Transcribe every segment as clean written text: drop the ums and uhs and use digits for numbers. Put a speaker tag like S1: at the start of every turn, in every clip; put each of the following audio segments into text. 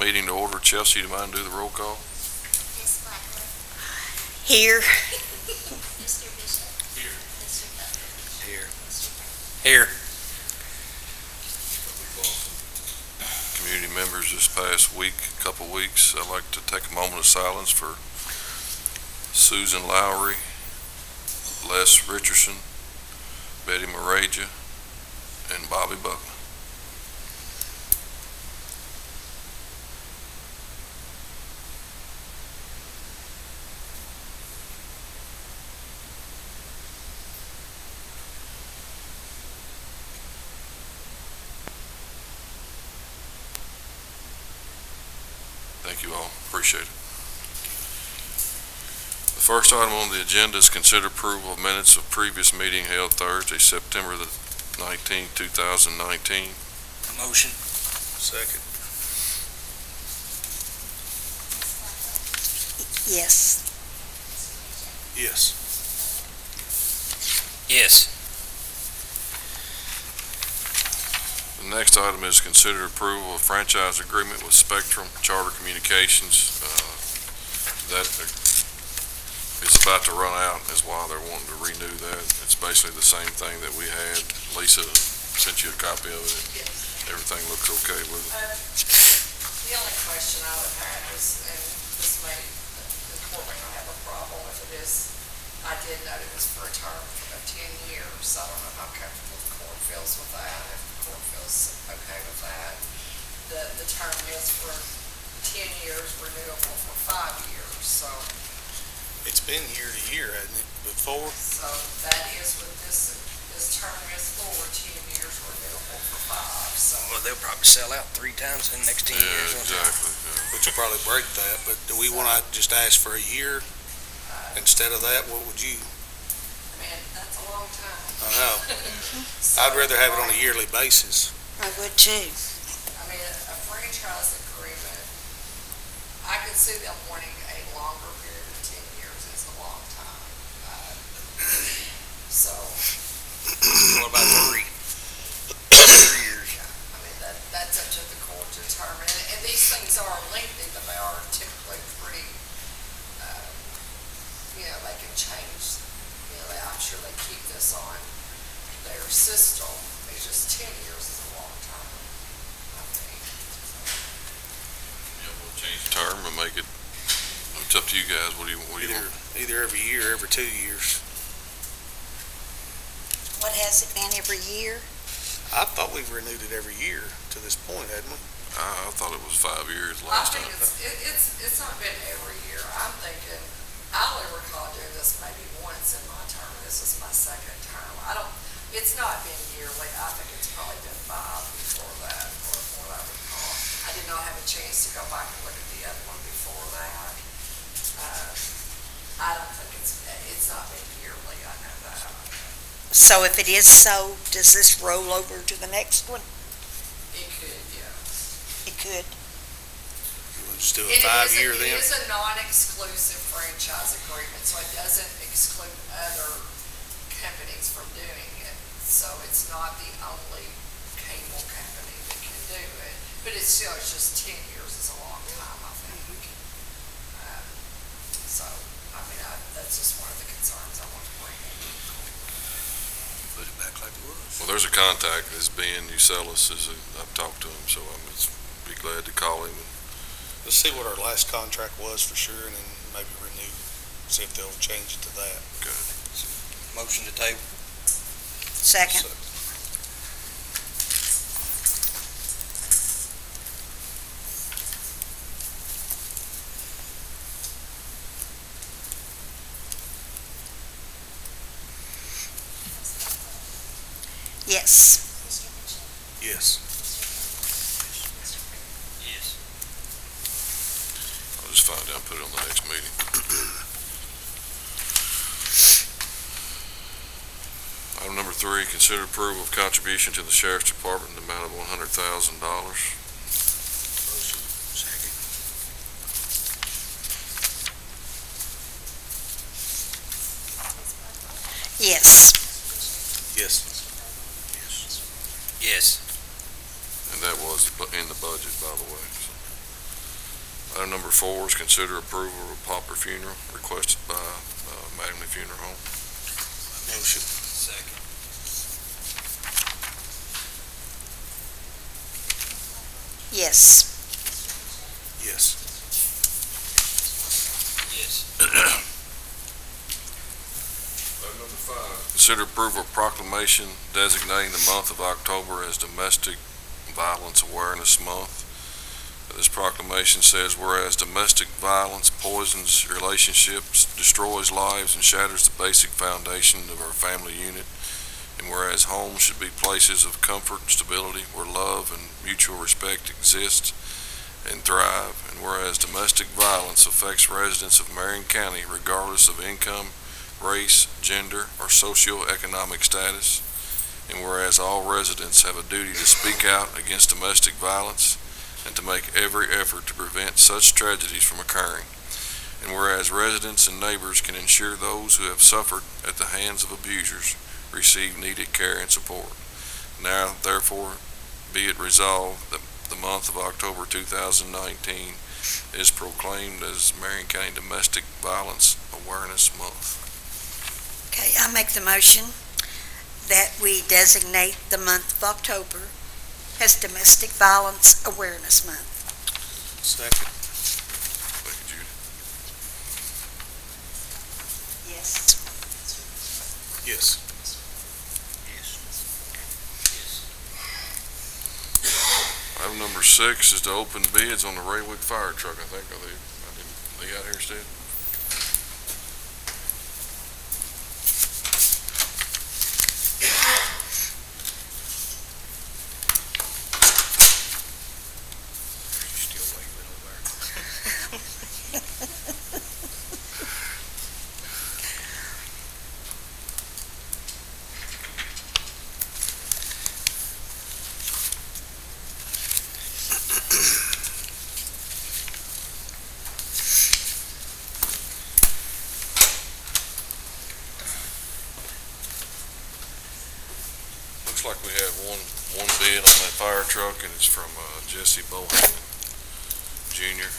S1: meeting to order. Chelsea, do you mind do the roll call?
S2: Ms. Blackwood.
S3: Here.
S2: Mr. Bishop.
S1: Here.
S2: Mr. Butler.
S4: Here.
S2: Mr. Bennett.
S4: Here.
S1: Community members this past week, couple weeks, I'd like to take a moment of silence for Susan Lowry, Les Richardson, Betty Moraja, and Bobby Buckman. Thank you all. Appreciate it. The first item on the agenda is consider approval of minutes of previous meeting held Thursday, September the 19th, 2019.
S4: Motion. Second.
S3: Yes.
S4: Yes. Yes.
S1: The next item is consider approval of franchise agreement with Spectrum Charter Communications. That is about to run out, is why they're wanting to renew that. It's basically the same thing that we had. Lisa sent you a copy of it.
S5: Yes.
S1: Everything looks okay with it.
S5: The only question I would have is, and this may, the court may not have a problem with it, is I did note it was for a term of 10 years, so I don't know how comfortable the court feels with that, if the court feels okay with that. The term is for 10 years, renewable for 5 years, so
S4: It's been year to year, hasn't it, before?
S5: that is what this term is for, 10 years renewable for 5, so.
S6: Well, they'll probably sell out 3 times in the next 10 years.
S1: Yeah, exactly. Yeah.
S4: Which will probably break that, but do we want to just ask for a year instead of that? What would you?
S5: Man, that's a long time.
S4: I know. I'd rather have it on a yearly basis.
S3: I would too.
S5: I mean, a franchise agreement, I could see them wanting a longer period of 10 years. It's a long time. So,
S6: What about 3? 3 years.
S5: I mean, that's up to the court to determine. And these things are lengthy, but they are typically pretty, they can change, I'm sure they keep this on their system. It's just 10 years is a long time, I think.
S1: Yeah, we'll change the term and make it, it's up to you guys. What do you want?
S4: Either every year, every 2 years.
S3: What has it been every year?
S4: I thought we've renewed it every year to this point, hadn't we?
S1: I thought it was 5 years
S5: I
S1: last
S5: think
S1: time.
S5: it's not been every year. I'm thinking, I only recall doing this maybe once in my term. This is my second term. It's not been yearly. I think it's probably been 5 before that, or what I recall. I did not have a chance to go back and look at the other one before that. I don't think it's not been yearly. I know that.
S3: So if it is so, does this roll over to the next one?
S5: It could, yeah.
S3: It could.
S4: We'll just do a
S5: And
S4: 5-year
S5: It
S4: then.
S5: is a non-exclusive franchise agreement, so it doesn't exclude other companies from doing it. So it's not the only cable company that can do it, but it's just 10 years is a long time, I think. So, I mean, that's just one of the concerns I want to bring in.
S6: Put it back like it was.
S1: Well, there's a contact, this Ben Ucelis, I've talked to him, so I'm be glad to call him.
S4: Let's see what our last contract was for sure, and then maybe renew, see if they'll change it to that.
S1: Okay.
S6: Motion to table.
S3: Second.
S4: So,
S3: Yes.
S2: Mr. Bishop.
S4: yes.
S2: Mr. Bennett.
S6: Yes.
S1: I'll just find out and put it on the next meeting. Item number 3, consider approval of contribution to the Sheriff's Department in the amount of $100,000.
S4: Motion. Second.
S2: Ms. Blackwood.
S3: Yes.
S2: Mr. Bishop.
S4: Yes.
S6: Yes.
S1: And that was in the budget, by the way. So. Item number 4 is consider approval of pauper funeral requested by Mattingly Funeral Home.
S4: Motion.
S6: Second.
S3: Yes.
S4: Yes.
S6: Yes.
S1: Item number 5. Consider approval of proclamation designating the month of October as Domestic Violence Awareness Month. This proclamation says, whereas domestic violence poisons relationships, destroys lives, and shatters the basic foundation of our family unit, and whereas homes should be places of comfort and stability where love and mutual respect exist and thrive, and whereas domestic violence affects residents of Marion County regardless of income, race, gender, or socioeconomic status, and whereas all residents have a duty to speak out against domestic violence and to make every effort to prevent such tragedies from occurring, and whereas residents and neighbors can ensure those who have suffered at the hands of abusers receive needed care and support. Now, therefore, be it resolved that the month of October 2019 is proclaimed as Marion County Domestic Violence Awareness Month.
S3: Okay, I make the motion that we designate the month of October as Domestic Violence Awareness Month.
S4: Second.
S1: Thank you, Judy.
S3: Yes.
S4: Yes.
S1: Item number 6 is to open bids on the Raywick fire truck. I think, are they out here still?
S6: Still waving over there.
S1: Looks like we have one bid on that fire truck, and it's from Jesse Bohan Jr.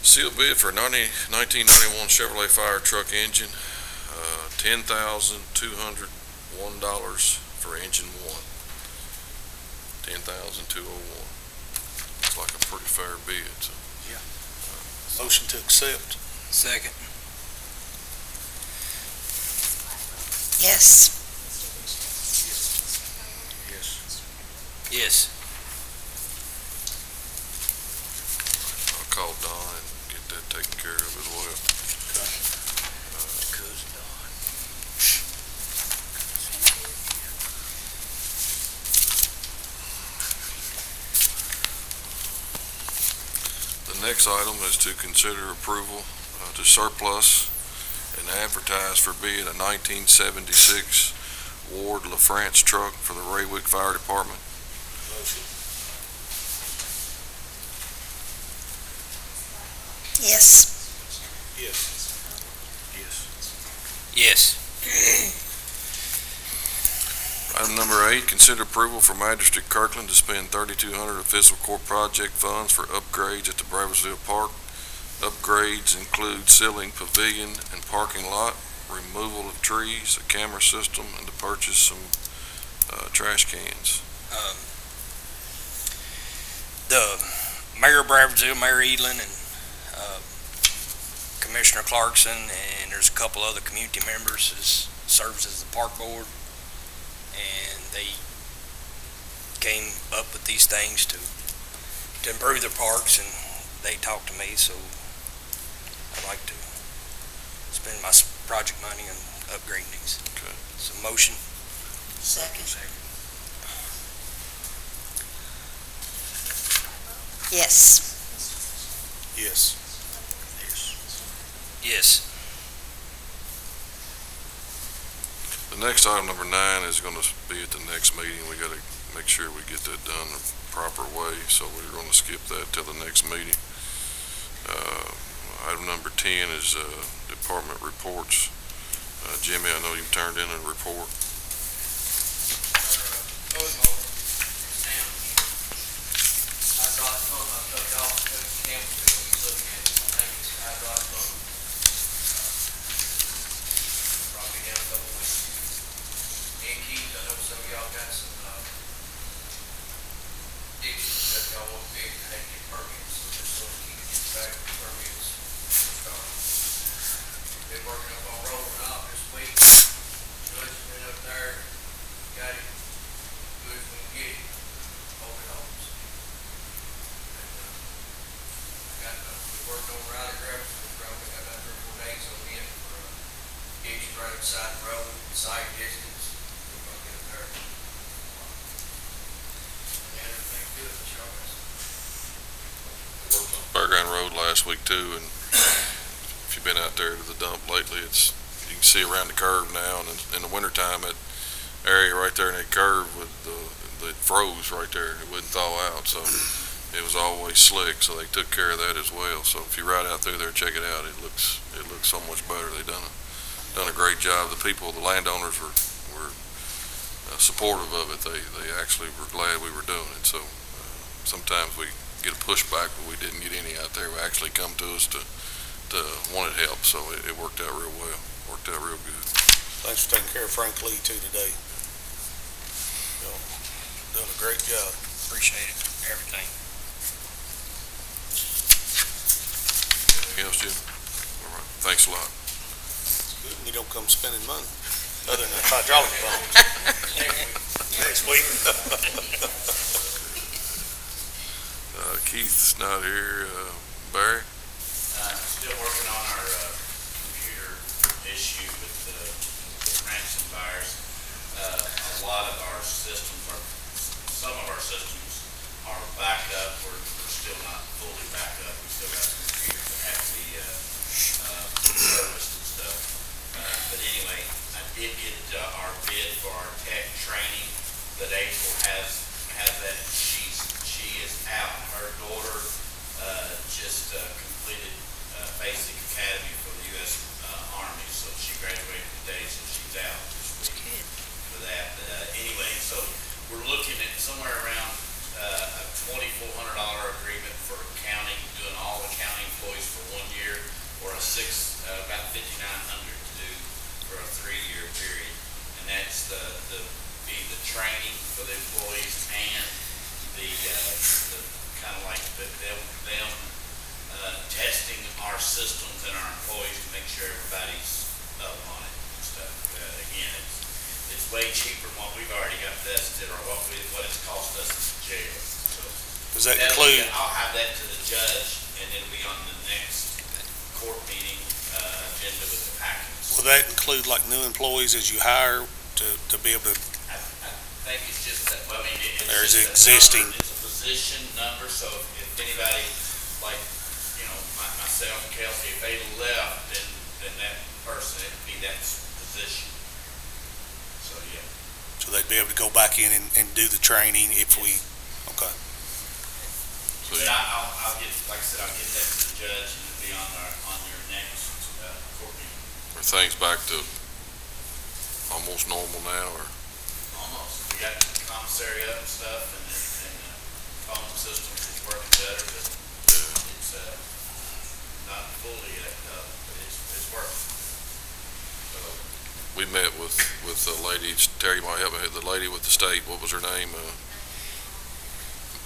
S1: Sealed bid for 1991 Chevrolet fire truck engine, $10,201 for engine 1. $10,201. Looks like a pretty fair bid. So.
S4: Motion to accept.
S6: Second.
S3: Yes.
S4: Yes.
S6: Yes.
S1: I'll call Don and get that taken care of as well.
S6: Cousin Don.
S1: The next item is to consider approval to surplus and advertise for bid a 1976 Ward LaFrance truck for the Raywick Fire Department.
S4: Motion.
S3: Yes.
S4: Yes. Yes.
S6: Yes.
S1: Item number 8, consider approval for Magistrate Kirkland to spend $3,200 of fiscal court project funds for upgrades at the Braversville Park. Upgrades include sealing pavilion and parking lot, removal of trees, a camera system, and to purchase some trash cans.
S6: The Mayor of Braversville, Mayor Edlin, and Commissioner Clarkson, and there's a couple other community members that serves as the park board, and they came up with these things to improve their parks, and they talked to me, so I'd like to spend my project money on upgrading these.
S1: Okay.
S6: So motion.
S3: Second. Yes.
S4: Yes.
S6: Yes.
S1: The next item, number 9, is gonna be at the next meeting. We gotta make sure we get that done the proper way, so we're gonna skip that till the next meeting. Item number 10 is, department reports. Jimmy, I know you've turned in a report.
S7: Been working up on rolling off this week. Judge been up there, got it good as we can get it, hope it holds. And, we worked on Riley Gravel, probably got about 3 or 4 days on it for, ditch right beside the road, site distance, we're gonna get up there. And everything good, Charles.
S1: Fairground Road last week too, and if you've been out there to the dump lately, you can see around the curve now, and in the wintertime, that area right there in that curve it froze right there. It wouldn't thaw out, so it was always slick, so they took care of that as well. So if you ride out through there, check it out. It looks so much better. They done a great job. The people, the landowners were supportive of it. They actually were glad we were doing it. So sometimes we get a pushback, but we didn't get any out there who actually come to us to wanted help, so it worked out real well, worked out real good.
S4: Thanks for taking care of Frank Lee too today. You know, doing a great job.
S6: Appreciate it, everything.
S1: Anything else, Jim? All right, thanks a lot.
S4: It's good when you don't come spending money, other than hydraulic pumps. Next week.
S1: Keith's not here. Barry?
S7: Still working on our computer issue with the ransom virus. A lot of our systems some of our systems are backed up. We're still not fully backed up. We still got some computers that have to be serviced and stuff. But anyway, I did get our bid for our tech training that April has that. She is out. Her daughter just completed basic academy for the U.S. Army, so she graduated today, so she's out this week for that. Anyway, so we're looking at somewhere around a $2,400 agreement for county, doing all the county employees for 1 year, or about $5,900 to do for a 3-year period. And that's the training for the employees and the kind of like them testing our systems and our employees to make sure everybody's up on it and stuff. Again, it's way cheaper than what we've already got vested or what it's cost us in jail. So
S4: Does that include?
S7: I'll have that to the judge, and it'll be on the next court meeting agenda with the packets.
S4: Will that include like new employees as you hire to be able to?
S7: I think it's just that. Well, I mean,
S4: There's
S7: just
S4: existing.
S7: It's a position number, so if anybody like. Myself and Kelsey, if they left, then that person, it'd be that position. So, yeah.
S4: So they'd be able to go back in and do the training if we, okay.
S1: So
S7: But I'll get, like I said, I'll get that to the judge and it'll be on your next court meeting.
S1: Are things back to almost normal now, or?
S7: Almost. We got the commissary up and stuff, and phone systems is working better, but it's not fully up, but it's working.
S1: We met with the lady, Terry might help me, the lady with the state, what was her name?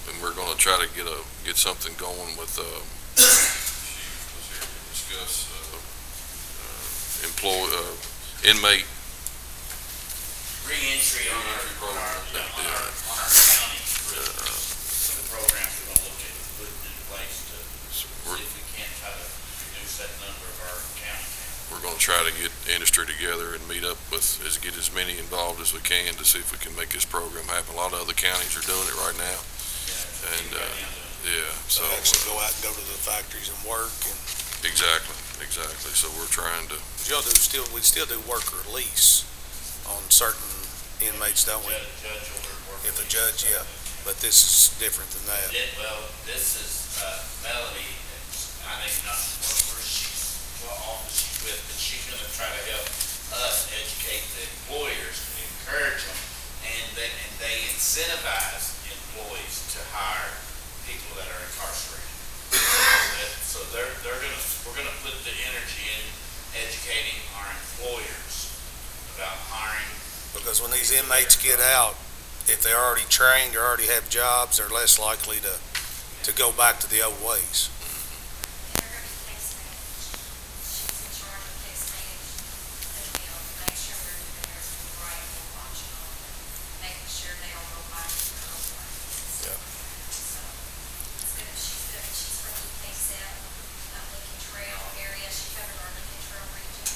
S1: And we're gonna try to get something going with, she was here to discuss, inmate.
S7: Re-entry on our county for the programs we're gonna look at putting in place to see if we can't try to reduce that number of our county.
S1: We're gonna try to get industry together and meet up get as many involved as we can to see if we can make this program happen. A lot of other counties are doing it right now. And, so.
S4: Actually go out and go to the factories and work and.
S1: Exactly. So we're trying to.
S4: We still do worker lease on certain inmates, don't we?
S7: Judge ordered work.
S4: If a judge, yeah, but this is different than that.
S7: Well, this is, Melanie, I know not where she's, what office she's with, but she's gonna try to help us educate the employers and encourage them, and they incentivize employees to hire people that are incarcerated. So we're gonna put the energy in educating our employers about hiring.
S4: Because when these inmates get out, if they're already trained or already have jobs, they're less likely to go back to the old ways.
S2: And they're gonna be case managed. She's in charge of case management, make sure they're doing everything right and watching on them, making sure they don't go back to their old ways.
S4: Yeah.
S2: So, it's good, she's from EK7, Lincoln Trail area, she covered our Lincoln Trail region.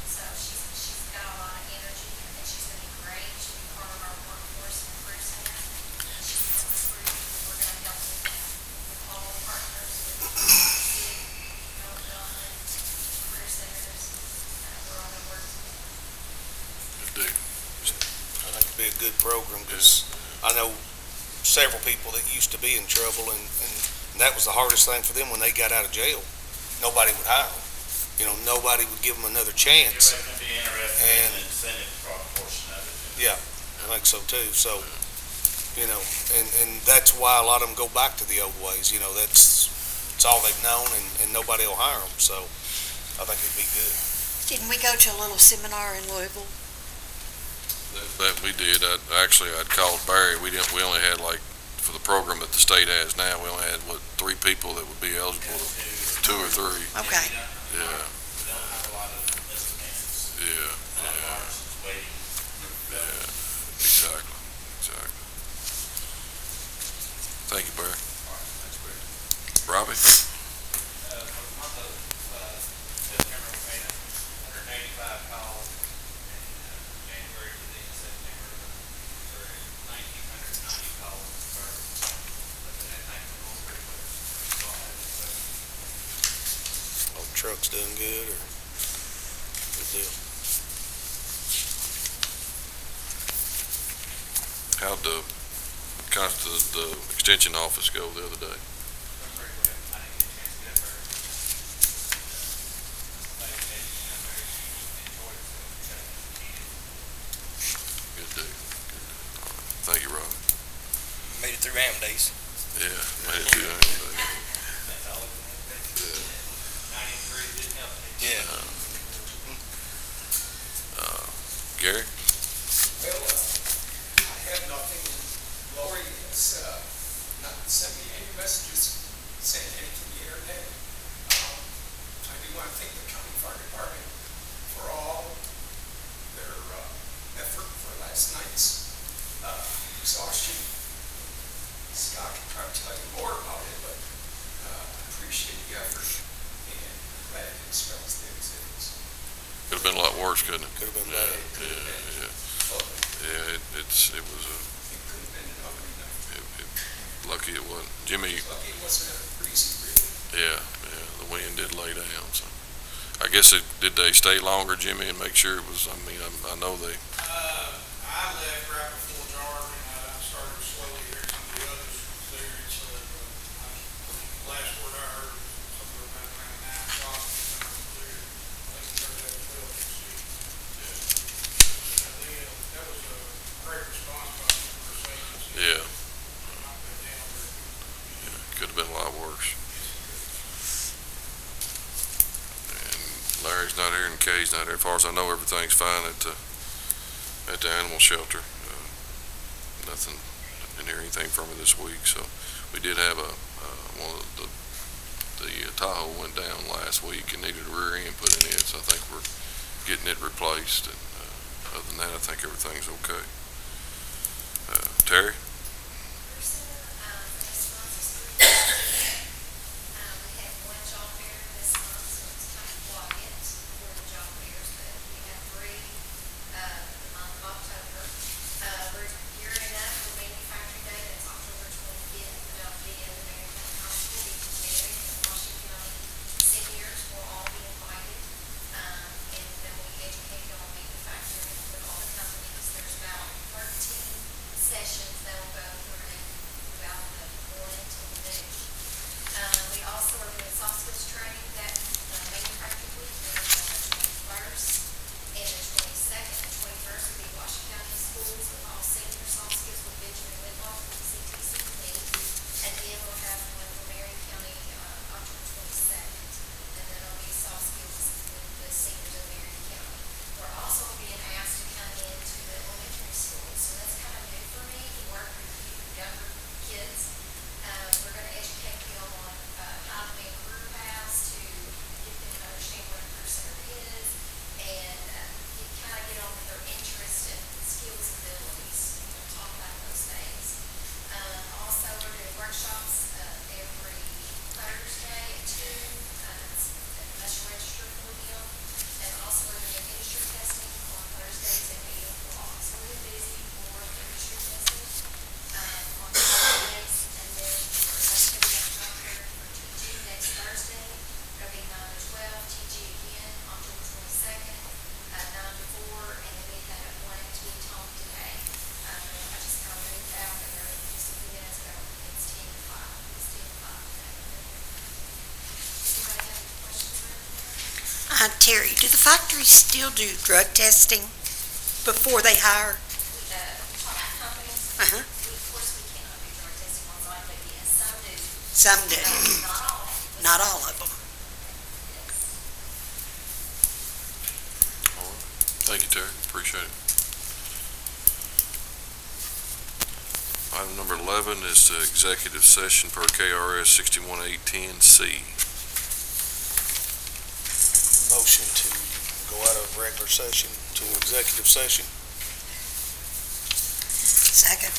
S2: So she's got a lot of energy, I think she's gonna be great, she'll be part of our workforce and career center. She's gonna recruit, and we're gonna help with that, with all the partners, with the city, government, career centers, we're all gonna work together.
S1: Good deal.
S4: I think it'd be a good program, because I know several people that used to be in trouble, and that was the hardest thing for them when they got out of jail. Nobody would hire them. Nobody would give them another chance.
S7: Everybody's gonna be interested in the incentive portion of it.
S4: Yeah, I think so too. So, and that's why a lot of them go back to the old ways. It's all they've known, and nobody will hire them. So, I think it'd be good.
S3: Didn't we go to a little seminar in Louisville?
S1: That we did. I'd called Barry. We only had, like, for the program that the state has now, we only had, 3 people that would be eligible, 2 or 3.
S3: Okay.
S1: Yeah,
S7: We don't have a lot of misdemeanors.
S1: yeah,
S7: A lot of
S1: yeah,
S7: ours is waiting.
S1: yeah, exactly. Thank you, Barry.
S7: All right, thanks, Barry.
S1: Robbie?
S8: For the month of September, we made 185 calls, and January to the end of September, we're at 1,990 calls per. But the net thing was going pretty well.
S4: Hope the truck's doing good, or good deal.
S1: How'd the extension office go the other day?
S8: Pretty well. I didn't get a chance to get up there. Lady down there, she enjoyed it, so we got it.
S1: Good deal. Thank you, Robbie.
S6: Made it through AM days.
S1: Yeah, made it through that.
S8: That's all it was. 93 didn't help me.
S6: Yeah.
S1: Gary?
S9: Well, I have nothing. Lori has not sent me any messages saying anything yet or nay. I do want to thank the county fire department for all their effort for last night's exhaustion. Scott can probably tell you more about it, but I appreciate the effort, and I'm glad it didn't spell as big as it is.
S1: Could have been a lot worse, couldn't it?
S4: Could have been
S1: Yeah,
S4: bad.
S1: yeah,
S9: But
S1: yeah. It was
S9: it could have been an ugly night.
S1: lucky it wasn't. Jimmy,
S9: Lucky it wasn't a breezy, really.
S1: yeah, the wind did lay down, so. I guess did they stay longer, Jimmy, and make sure it was, I know they,
S8: I left right before dark, and I started slowly hearing some of the others clearing, so last word I heard was somewhere about around 9 o'clock, and it cleared. They started at 12 to 6. That was a great response by the first agency.
S1: yeah,
S8: Knocked that down very quickly.
S1: could have been a lot worse. And Larry's not here and Kay's not here. As far as I know, everything's fine at the animal shelter. Nothing, didn't hear anything from her this week, so we did have one of the Tahoe went down last week and needed a rear end put in it, so I think we're getting it replaced, and other than that, I think everything's okay. Terry?
S2: This month is we had one job fair this month, so it's kind of quiet for the job fairs, but we have 3 the month of October. We're gearing up for Manufacturing Day, that's October 25th, and that'll be in the Marion County Hospital. Marion and Washington County seniors will all be invited, and then we educate on manufacturing with all the companies
S3: Terry, do the factories still do drug testing before they hire?
S2: Companies,
S3: Uh-huh.
S2: of course, we cannot do drug testing on site, but yes, some do.
S3: Some do,
S2: Not all.
S3: not all of them.
S2: Yes.
S1: All right. Thank you, Terry. Appreciate it. Item number 11 is the executive session per KRS 61A10C.
S4: Motion to go out of regular session to executive session.
S3: Second.